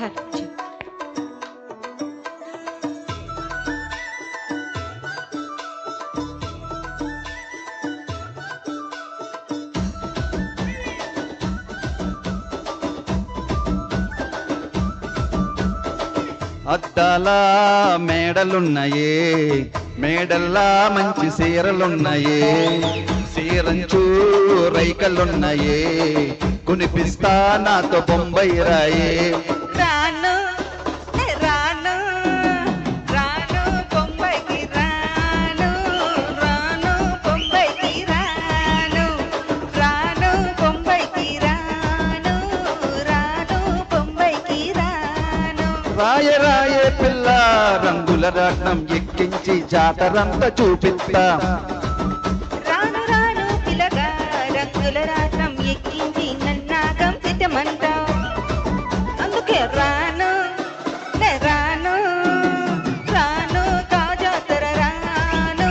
ఖర్చు. అద్దాల మేడలున్నాయే, మేడల్లా మంచి సీరలున్నాయే, సీరంచు రైకలున్నాయే, కొనిపిస్తా నాతో బొంబాయి రాయే. రాను రాను రాను బొంబాయికి రాను, రాను బొంబాయికి రాను, రాను బొంబాయికి రాను, రాను బొంబాయికి రాను. రాయ రాయే పిల్ల రంగుల రాట్నం ఎక్కించి జాతరంతా చూపిస్తా. రాను రాను పిల్లగా రంగుల రాట్నం ఎక్కించి నన్నాగం సిద్ధమంటా. అందుకే రాను రాను రాను కాజాతర రాను,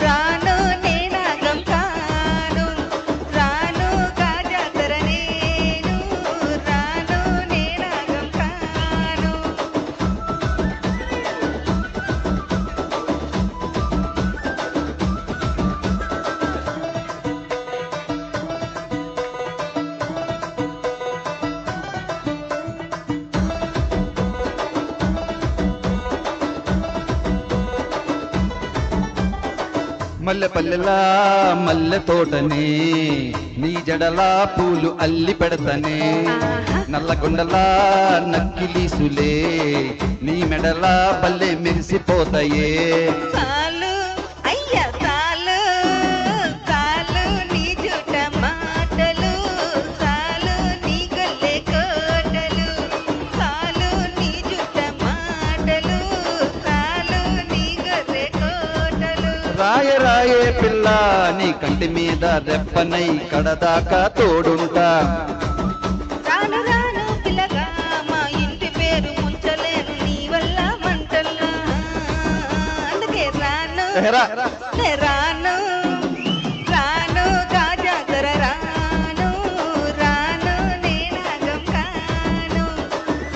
రాను నేనాగం కాను, రాను కాజాతర నేను, రాను నేనాగం కాను. మల్లె పల్లెలా మల్లె తోటనే, నీ జడలా పూలు అల్లి పెడతనే, నల్లగొండలా నక్కిలీసులే, నీ మెడలా పల్లె మెరిసిపోతాయే. చాలు అయ్యా చాలు, చాలు నీ జుట మాటలు, చాలు నీ గొల్లె కోటలు, చాలు నీ జుట మాటలు, చాలు నీ గొర్రె కోటలు. రాయ రాయే పిల్ల నీ కంటి మీద రెప్పనై కడదాకా తోడుంటా. రాను రాను పిల్లగా మా ఇంటి పేరు ముంచలేను నీ వల్ల మంటల్లా. అందుకే రాను రా. రాను రాను కాజాతర రాను, రాను నేనాగం కాను,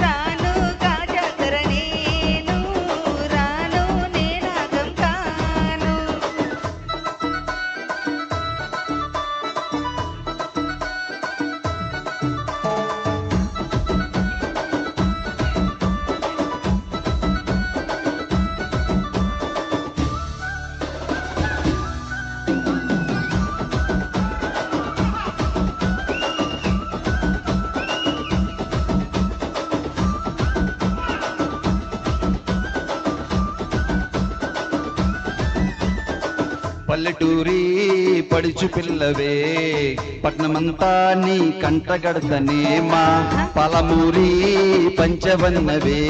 రాను కాజాతర నేను, రాను నేనాగం కాను. పల్లెటూరి పడుచు పిల్లవే, పట్నమంతా నీ కంటగడతనే, మా పలమూరి పంచవన్నవే,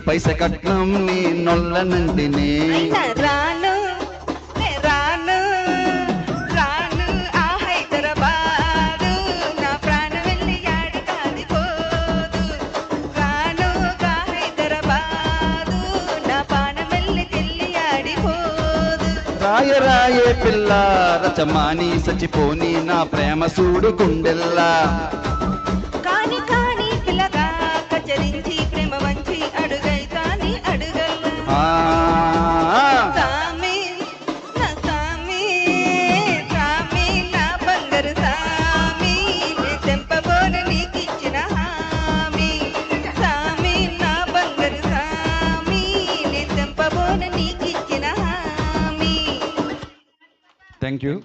పైస కట్నం నీ నొల్లనంటినే. అయినా రాను రాను రాను ఆ హైదరాబాదు, నా ప్రాణం వెళ్ళి యాడి కాది పోదు. రాను గా హైదరాబాదు, నా ప్రాణం వెళ్ళి చెల్లి ఆడిపోదు. రాయ రాయే పిల్ల రచమాని సచిపోని నా ప్రేమ సూడు గుండెల్లా. కాని కాని పిల్లగా కచరించి ప్రేమ వంచి అడుగైతాని అడుగల్లా. ఆ, సామి నా సామి, సామి నా బంగారు సామి, నే తెంపబోను నీకిచ్చిన హామీ. సామి నా బంగారు సామి, నే తెంపబోను నీకిచ్చిన హామీ. Thank you.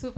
సూపర్.